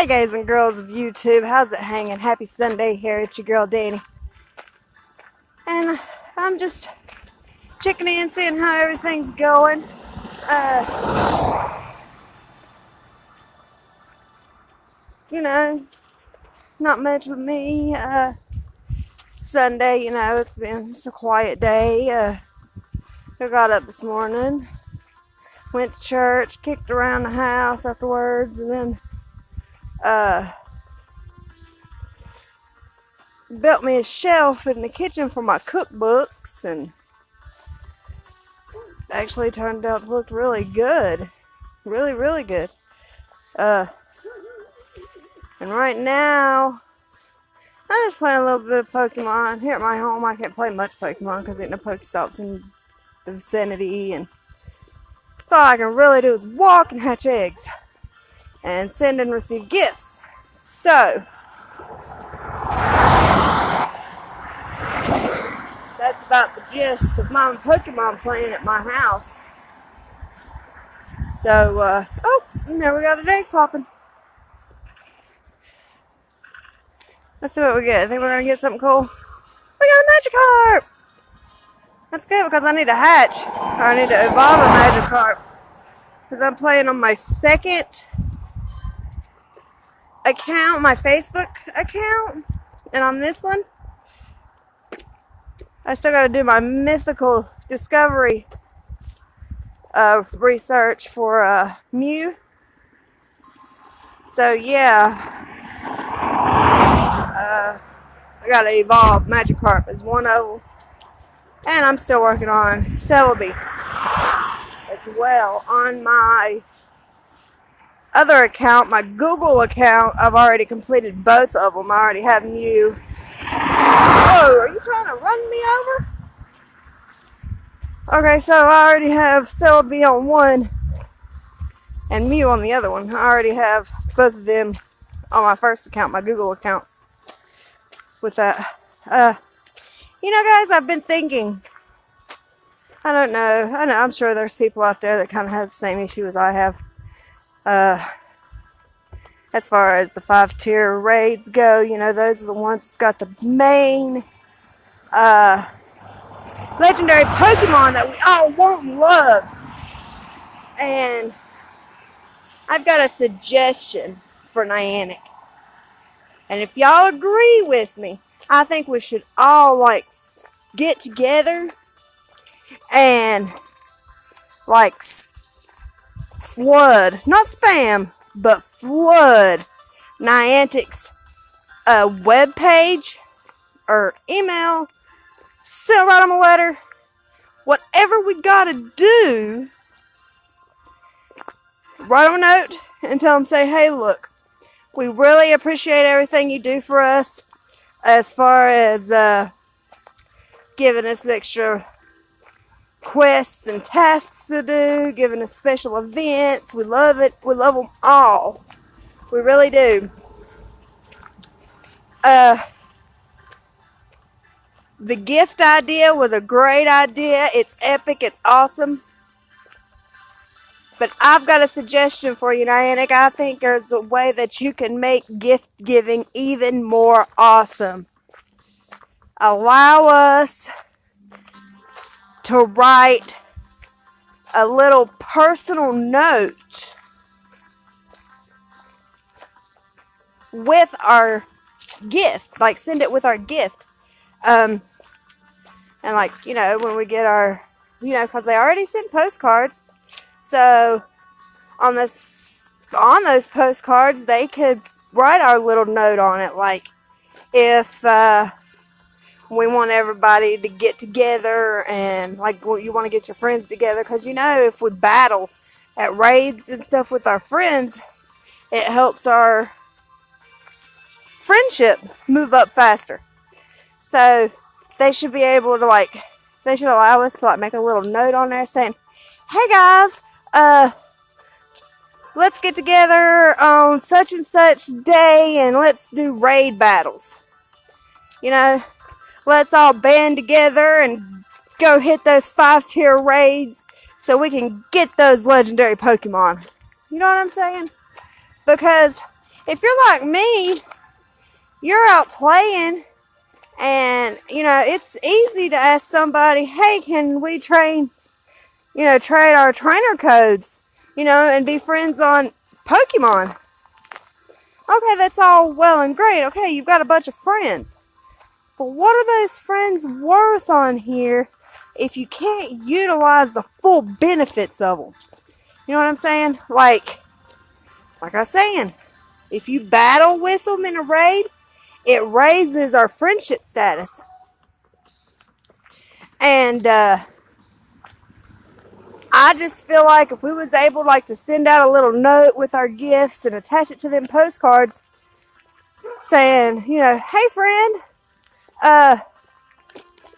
Hey guys and girls of YouTube, how's it hanging? Happy Sunday here, it's your girl Danny. And I'm just checking in, seeing how everything's going. Not much with me. Sunday, it's a quiet day. I got up this morning, went to church, kicked around the house afterwards, and then built me a shelf in the kitchen for my cookbooks, and actually turned out to look really good. Really good. And right now, I'm just playing a little bit of Pokemon. Here at my home, I can't play much Pokemon because there ain't no Pokestops in the vicinity, and so all I can really do is walk and hatch eggs and send and receive gifts. So that's about the gist of my Pokemon playing at my house. So, and there we got an egg popping. Let's see what we get. I think we're going to get something cool. We got a Magikarp! That's good because I need to hatch. Or I need to evolve a Magikarp. Because I'm playing on my second account, my Facebook account. And on this one, I still got to do my mythical discovery research for Mew. So yeah, I got to evolve Magikarp as one of them. And I'm still working on Celebi as well. On my other account, my Google account, I've already completed both of them. I already have Mew. Whoa, are you trying to run me over? Okay, so I already have Celebi on one and Mew on the other one. I already have both of them on my first account, my Google account, with that. Guys, I've been thinking, I know, I'm sure there's people out there that kind of have the same issue as I have. As far as the 5-tier raids go, those are the ones that's got the main legendary Pokemon that we all want and love. And I've got a suggestion for Niantic. And if y'all agree with me, I think we should all, get together and, flood, not spam, but flood Niantic's webpage or email, write them a letter, whatever we gotta do, write them a note and tell them, say, hey, look, we really appreciate everything you do for us as far as giving us extra quests and tasks to do, giving us special events. We love it. We love them all. We really do. The gift idea was a great idea. It's epic. It's awesome. But I've got a suggestion for you, Niantic. I think there's a way that you can make gift giving even more awesome. Allow us to write a little personal note with our gift. Send it with our gift. And when we get our, because they already sent postcards. So on those postcards, they could write our little note on it, if we want everybody to get together and you want to get your friends together, because if we battle at raids and stuff with our friends, it helps our friendship move up faster. So they should be able to they should allow us to make a little note on there saying, hey guys, let's get together on such and such day and let's do raid battles. Let's all band together and go hit those 5-tier raids so we can get those legendary Pokemon. You know what I'm saying? Because if you're like me, you're out playing, and it's easy to ask somebody, hey, can we trade our trainer codes, and be friends on Pokemon. Okay, that's all well and great. Okay, you've got a bunch of friends. But what are those friends worth on here if you can't utilize the full benefits of them? You know what I'm saying? Like I was saying, if you battle with them in a raid, it raises our friendship status. And I just feel like if we was able to send out a little note with our gifts and attach it to them postcards saying, hey friend,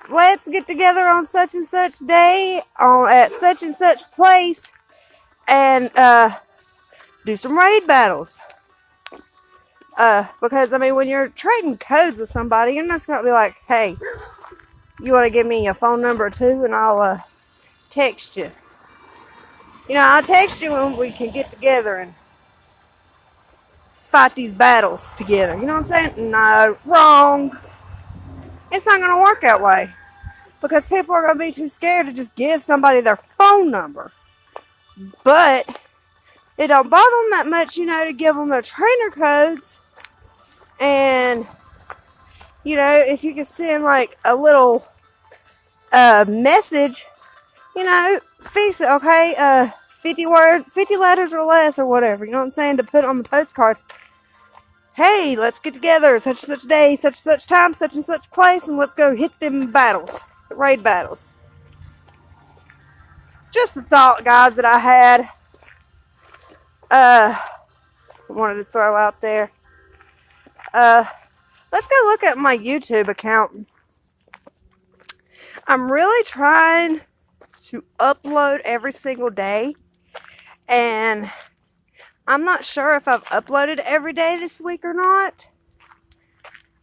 let's get together on such and such day at such and such place and do some raid battles. Because when you're trading codes with somebody, you're not just gonna be like, hey, you want to give me your phone number too, and I'll text you. I'll text you when we can get together and fight these battles together. You know what I'm saying? No, wrong. It's not going to work that way. Because people are going to be too scared to just give somebody their phone number. But it don't bother them that much, to give them their trainer codes. And, if you can send a little message, fix it, okay? 50 letters or less or whatever, you know what I'm saying, to put on the postcard. Hey, let's get together such and such day, such and such time, such and such place, and let's go hit them battles, the raid battles. Just a thought, guys, that I had. Wanted to throw out there. Let's go look at my YouTube account. I'm really trying to upload every single day, and I'm not sure if I've uploaded every day this week or not.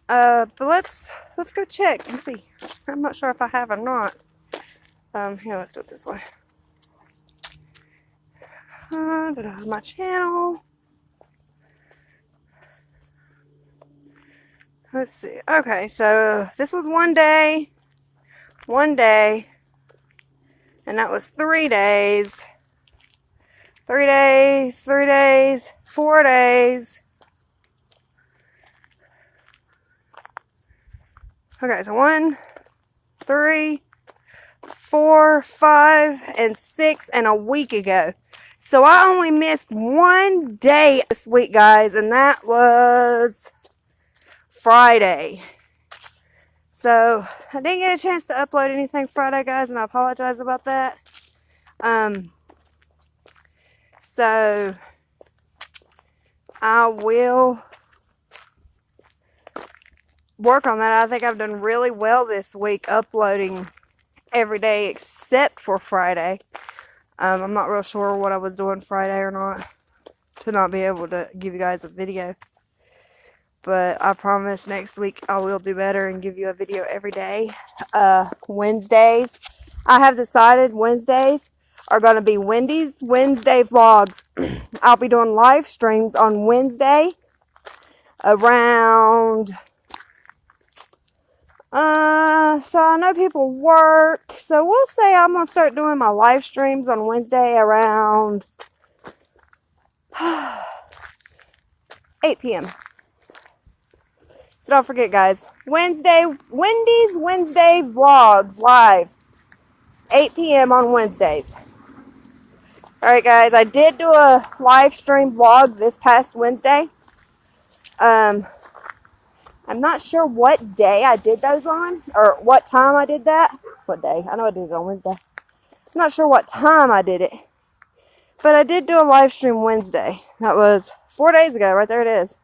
But let's go check and see. I'm not sure if I have or not. Here, let's do it this way. My channel. Let's see. Okay, so this was one day, and that was 3 days. 3 days, 3 days, 4 days. Okay, so 1, 3, 4, 5, and 6, and a week ago. So I only missed 1 day this week, guys, and that was Friday. So I didn't get a chance to upload anything Friday, guys, and I apologize about that. So I will work on that. I think I've done really well this week uploading every day except for Friday. I'm not real sure what I was doing Friday or not to not be able to give you guys a video. But I promise next week I will do better and give you a video every day. Wednesdays, I have decided Wednesdays are going to be Wendy's Wednesday vlogs. I'll be doing live streams on Wednesday around, so I know people work, so we'll say I'm going to start doing my live streams on Wednesday around 8 p.m. So don't forget, guys, Wendy's Wednesday vlogs live, 8 p.m. on Wednesdays. Alright, guys, I did do a live stream vlog this past Wednesday. I'm not sure what day I did those on, or what time I did that. What day? I know I did it on Wednesday. I'm not sure what time I did it. But I did do a live stream Wednesday. That was 4 days ago. Right there it is.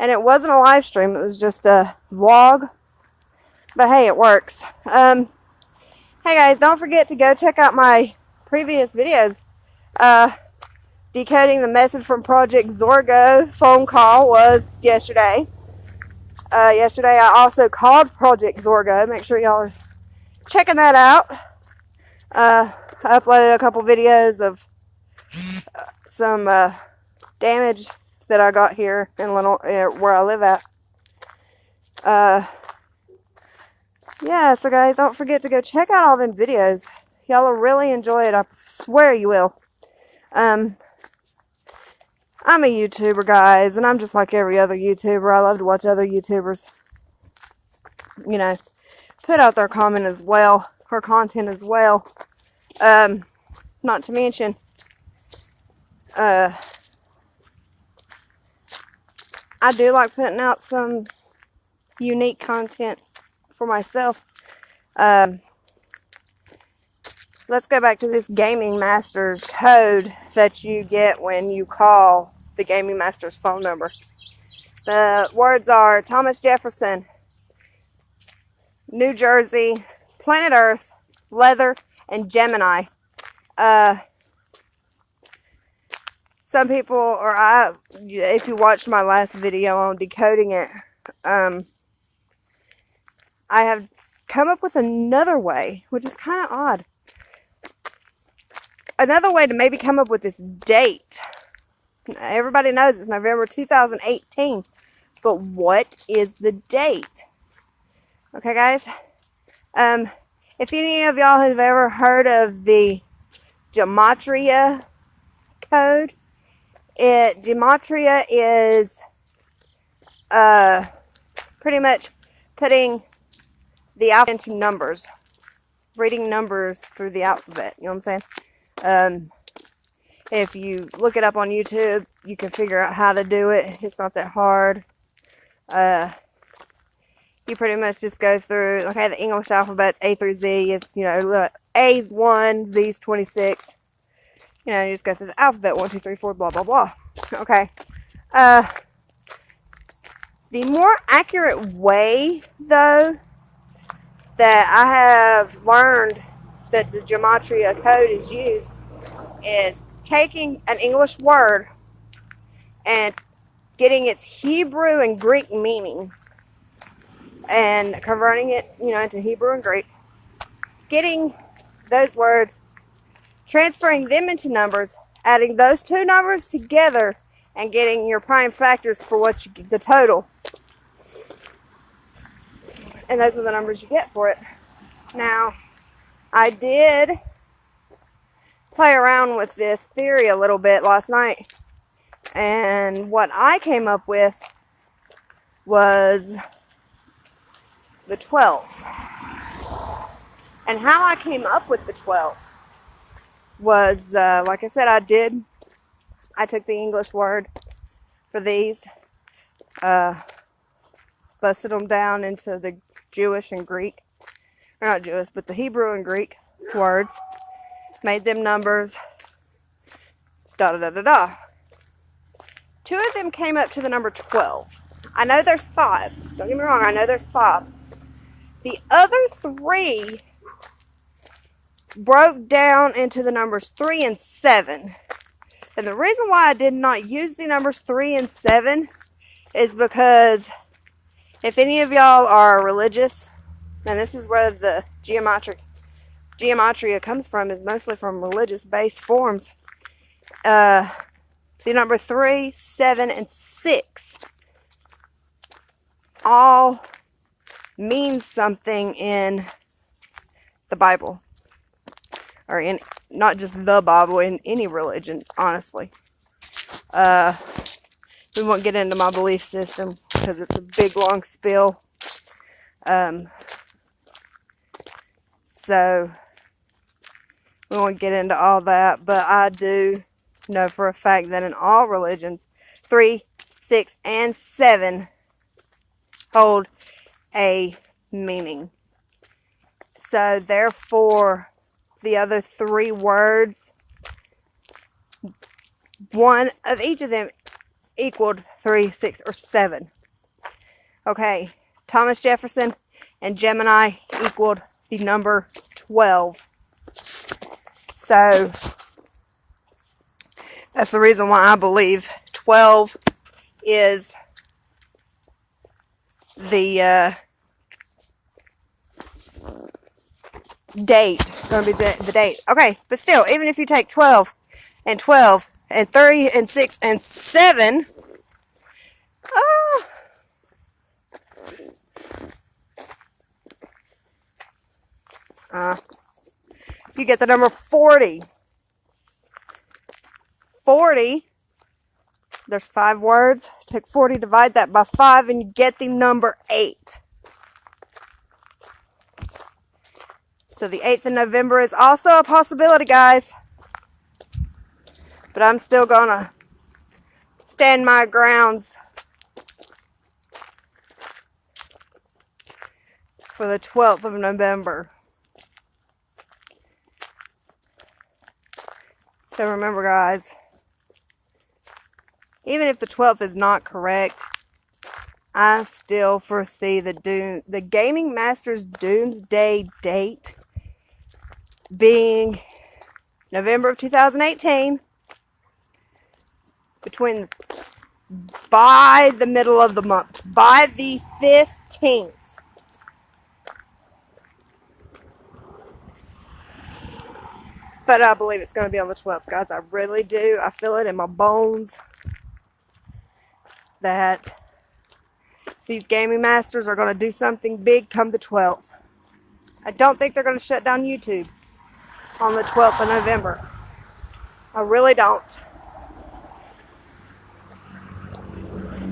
And it wasn't a live stream. It was just a vlog. But hey, it works. Hey guys, don't forget to go check out my previous videos. Decoding the message from Project Zorgo phone call was yesterday. Yesterday I also called Project Zorgo. Make sure y'all are checking that out. I uploaded a couple videos of some damage that I got here in where I live at. Yeah, so guys, don't forget to go check out all them videos. Y'all will really enjoy it. I swear you will. I'm a YouTuber, guys, and I'm just like every other YouTuber. I love to watch other YouTubers, you know, put out their content as well. Not to mention, I do like putting out some unique content for myself. Let's go back to this Gaming Master's code that you get when you call the Gaming Master's phone number. The words are Thomas Jefferson, New Jersey, Planet Earth, Leather, and Gemini. Some people, if you watched my last video on decoding it, I have come up with another way, which is kind of odd. Another way to maybe come up with this date. Everybody knows it's November 2018, but what is the date? Okay, guys? If any of y'all have ever heard of the Gematria code, Gematria is pretty much putting the alphabet into numbers, reading numbers through the alphabet. You know what I'm saying? If you look it up on YouTube, you can figure out how to do it. It's not that hard. You pretty much just go through, okay, the English alphabet's A through Z. It's, you know, look, A's 1, Z's 26. You know, you just go through the alphabet, 1, 2, 3, 4, blah, blah, blah. Okay. The more accurate way, though, that I have learned that the Gematria code is used is taking an English word and getting its Hebrew and Greek meaning and converting it, you know, into Hebrew and Greek, getting those words, transferring them into numbers, adding those two numbers together, and getting your prime factors for what you get, the total. And those are the numbers you get for it. Now, I did play around with this theory a little bit last night. And what I came up with was the 12. And how I came up with the 12 was, like I said, I took the English word for these, busted them down into the Jewish and Greek, or not Jewish, but the Hebrew and Greek words, made them numbers, da-da-da-da-da. Two of them came up to the number 12. I know there's 5. Don't get me wrong, I know there's 5. The other 3 broke down into the numbers 3 and 7. And the reason why I did not use the numbers 3 and 7 is because if any of y'all are religious, and this is where the gematria comes from, is mostly from religious-based forms. The number 3, 7, and 6 all means something in the Bible. Or in, not just the Bible, in any religion, honestly. We won't get into my belief system because it's a big, long spiel. So, we won't get into all that, but I do know for a fact that in all religions, 3, 6, and 7 hold a meaning. So, therefore, the other 3 words, one of each of them equaled 3, 6, or 7. Okay, Thomas Jefferson and Gemini equaled the number 12. So, that's the reason why I believe 12 is the date. Going to be the date. Okay, but still, even if you take 12 and 3 and 6 and 7, You get the number 40. 40, there's 5 words. Take 40, divide that by 5, and you get the number 8. So the 8th of November is also a possibility, guys. But I'm still gonna stand my grounds for the 12th of November. So remember, guys, even if the 12th is not correct, I still foresee the Gaming Masters Doomsday date being November of 2018, by the middle of the month, by the 15th. But I believe it's going to be on the 12th, guys. I really do. I feel it in my bones that these Gaming Masters are going to do something big come the 12th. I don't think they're going to shut down YouTube on the 12th of November. I really don't.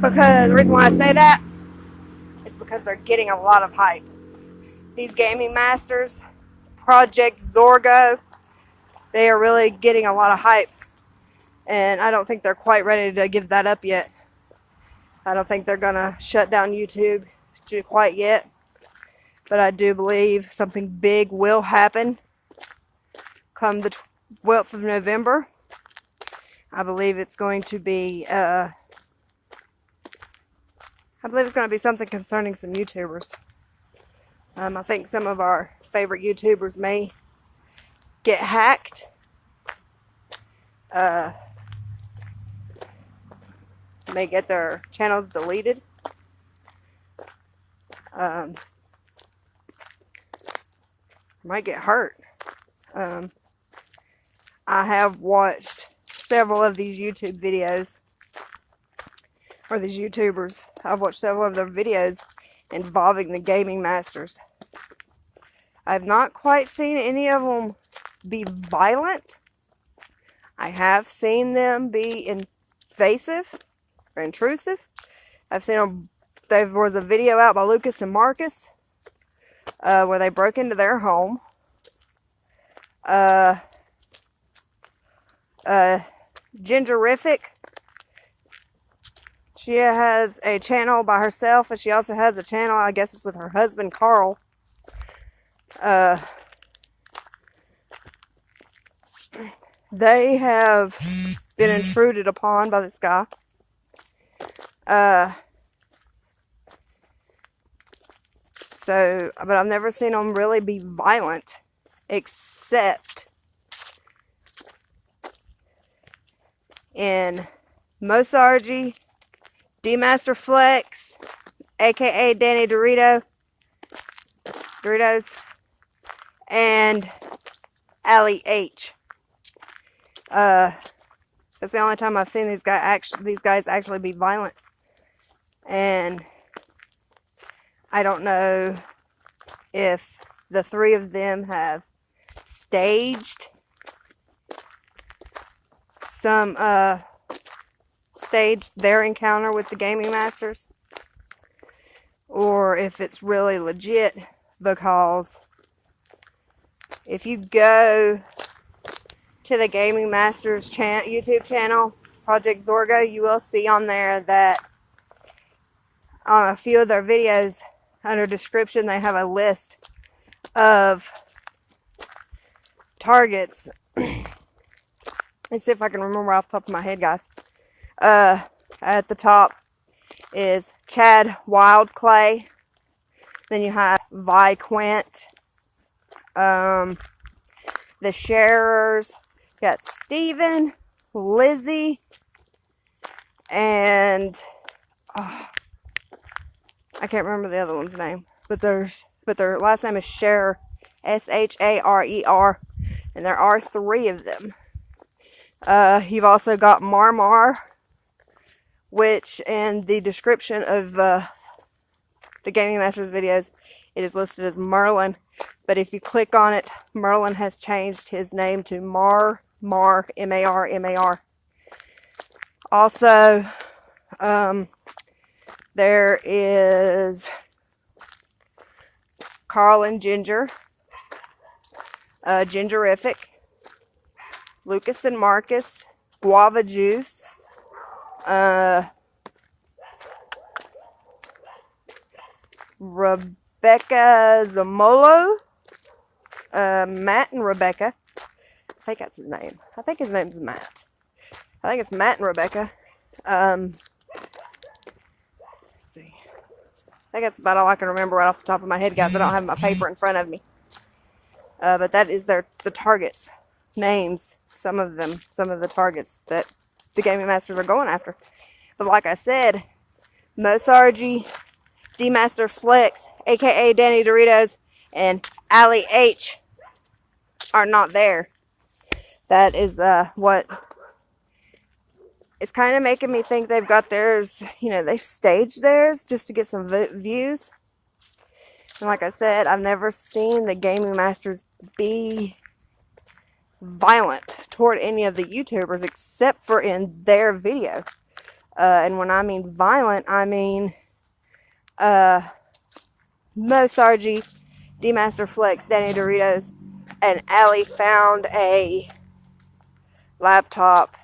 Because the reason why I say that is because they're getting a lot of hype. These Gaming Masters, Project Zorgo, they are really getting a lot of hype. And I don't think they're quite ready to give that up yet. I don't think they're going to shut down YouTube quite yet. But I do believe something big will happen come the 12th of November. I believe it's going to be something concerning some YouTubers. I think some of our favorite YouTubers may get hacked. May get their channels deleted. Might get hurt. I have watched several of these YouTube videos, or these YouTubers. I've watched several of their videos involving the Gaming Masters. I've not quite seen any of them be violent. I have seen them be invasive or intrusive. I've seen them. There was a video out by Lucas and Marcus where they broke into their home. Gingerific. She has a channel by herself, and she also has a channel, I guess it's with her husband, Carl. They have been intruded upon by this guy. But I've never seen them really be violent, except in Mosargy, D-Master Flex, aka Danny Doritos, and Allie H. That's the only time I've seen these guys actually be violent. And I don't know if the 3 of them have staged their encounter with the Gaming Masters, or if it's really legit, because if you go to the Gaming Masters YouTube channel, Project Zorgo, you will see on there that on a few of their videos, under description, they have a list of targets. Let's see if I can remember off the top of my head, guys. At the top is Chad Wildclay. Then you have Vi Quint. The Sharers. You got Steven, Lizzie, and I can't remember the other one's name. But their last name is Sharer, Sharer, and there are 3 of them. You've also got Marmar, which in the description of the Gaming Masters videos, it is listed as Merlin. But if you click on it, Merlin has changed his name to Mar, M-A-R. Also, there is Carl and Ginger, Gingerific, Lucas and Marcus, Guava Juice, Rebecca Zamolo, Matt and Rebecca. I think that's his name. I think his name's Matt. I think it's Matt and Rebecca. Let's see. I think that's about all I can remember right off the top of my head, guys. I don't have my paper in front of me. But that is the targets' names. Some of the targets that the Gaming Masters are going after. But like I said, Mosargy, D-Master Flex, aka Danny Doritos, and Allie H are not there. That is what it's kind of making me think they've got theirs, they've staged theirs just to get some views. And like I said, I've never seen the Gaming Masters be violent toward any of the YouTubers except for in their video. And when I mean violent, I mean Mosargy, D-Master Flex, Danny Doritos, and Allie found a laptop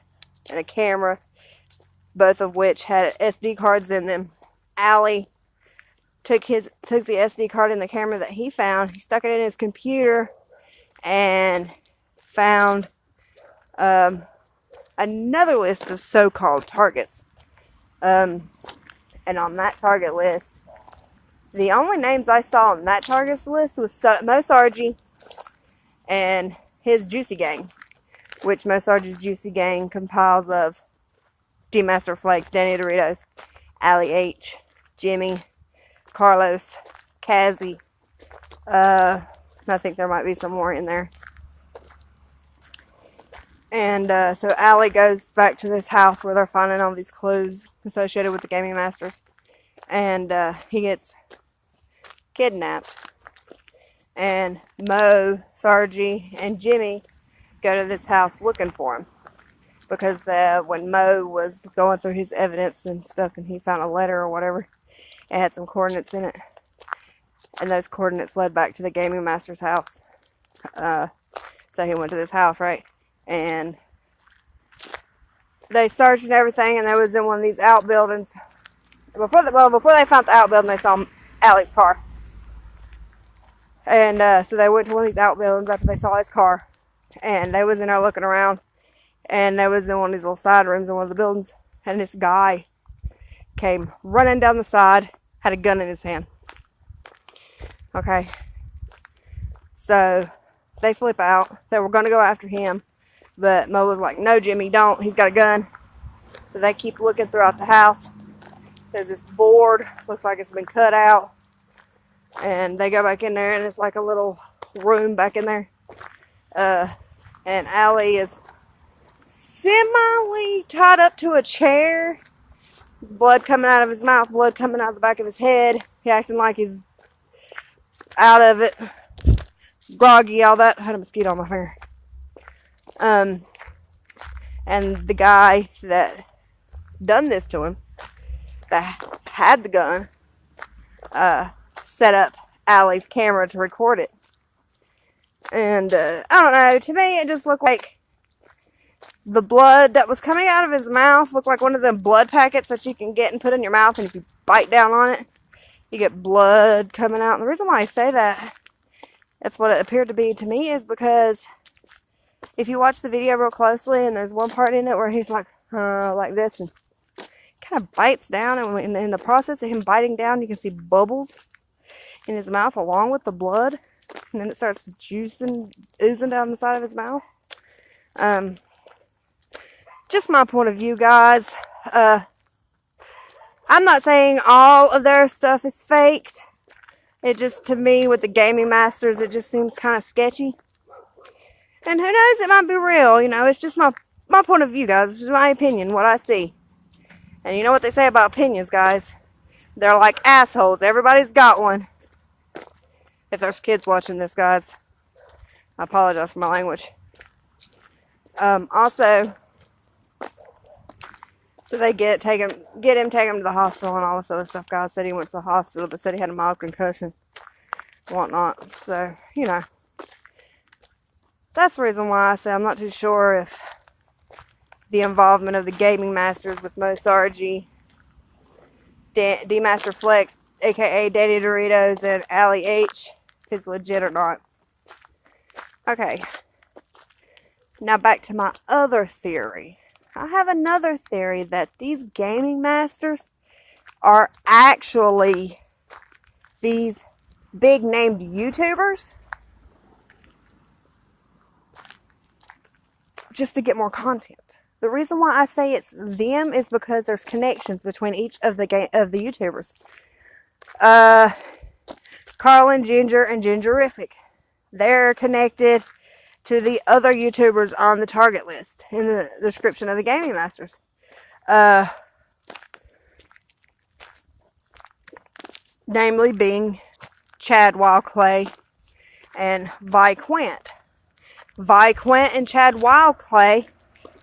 and a camera, both of which had SD cards in them. Allie took the SD card in the camera that he found, he stuck it in his computer, and found another list of so-called targets. And on that target list, the only names I saw on that targets list was Mosargy and his Juicy Gang, which Mosargy's Juicy Gang compiles of D-Master Flakes, Danny Doritos, Allie H, Jimmy, Carlos, Kazzy. I think there might be some more in there. And so Allie goes back to this house where they're finding all these clues associated with the Gaming Masters. And he gets kidnapped. And Mo, Sargy, and Jimmy go to this house looking for him. Because when Mo was going through his evidence and stuff and he found a letter or whatever, it had some coordinates in it. And those coordinates led back to the Gaming Master's house. So he went to this house, right? And they searched and everything, and they was in one of these outbuildings. Before they found the outbuilding, they saw Allie's car. And so they went to one of these outbuildings after they saw his car. And they was in there looking around. And they was in one of these little side rooms in one of the buildings. And this guy came running down the side, had a gun in his hand. Okay. So they flip out. They were going to go after him. But Mo was like, no, Jimmy, don't. He's got a gun. So they keep looking throughout the house. There's this board. Looks like it's been cut out. And they go back in there, and it's like a little room back in there. And Allie is semi tied up to a chair. Blood coming out of his mouth. Blood coming out of the back of his head. He acting like he's out of it. Groggy, all that. I had a mosquito on my finger. And the guy that done this to him, that had the gun, set up Allie's camera to record it. And, I don't know, to me it just looked like the blood that was coming out of his mouth looked like one of them blood packets that you can get and put in your mouth, and if you bite down on it, you get blood coming out. And the reason why I say that's what it appeared to be to me, is because if you watch the video real closely, and there's one part in it where he's like this, and kind of bites down, and in the process of him biting down, you can see bubbles in his mouth along with the blood, and then it starts oozing down the side of his mouth. Just my point of view, guys. I'm not saying all of their stuff is faked. It just, to me, with the Gaming Masters, it just seems kind of sketchy. And who knows, it might be real, it's just my point of view, guys. It's just my opinion, what I see. And you know what they say about opinions, guys? They're like assholes. Everybody's got one. If there's kids watching this, guys, I apologize for my language. Also, so they get him, take him to the hospital and all this other stuff. Guys said he went to the hospital, but said he had a mild concussion and whatnot. So, you know, that's the reason why I say I'm not too sure if the involvement of the gaming masters with Mo Sargi, D-Master Flex, aka Daddy Doritos, and Allie H is legit or not. Okay. Now back to my other theory. I have another theory that these gaming masters are actually these big named YouTubers just to get more content. The reason why I say it's them is because there's connections between each of the YouTubers. Carl and Gingerific. They're connected to the other YouTubers on the target list in the description of the Gaming Masters. Namely being Chad Wildclay and Vi Quint. Vi Quint and Chad Wildclay,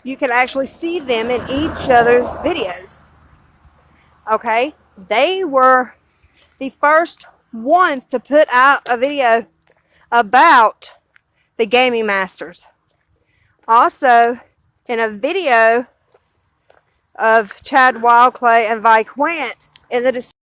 you can actually see them in each other's videos. Okay? They were the first ones to put out a video about the Gaming Masters. Also, in a video of Chad Wildclay and Vi Quint, in the description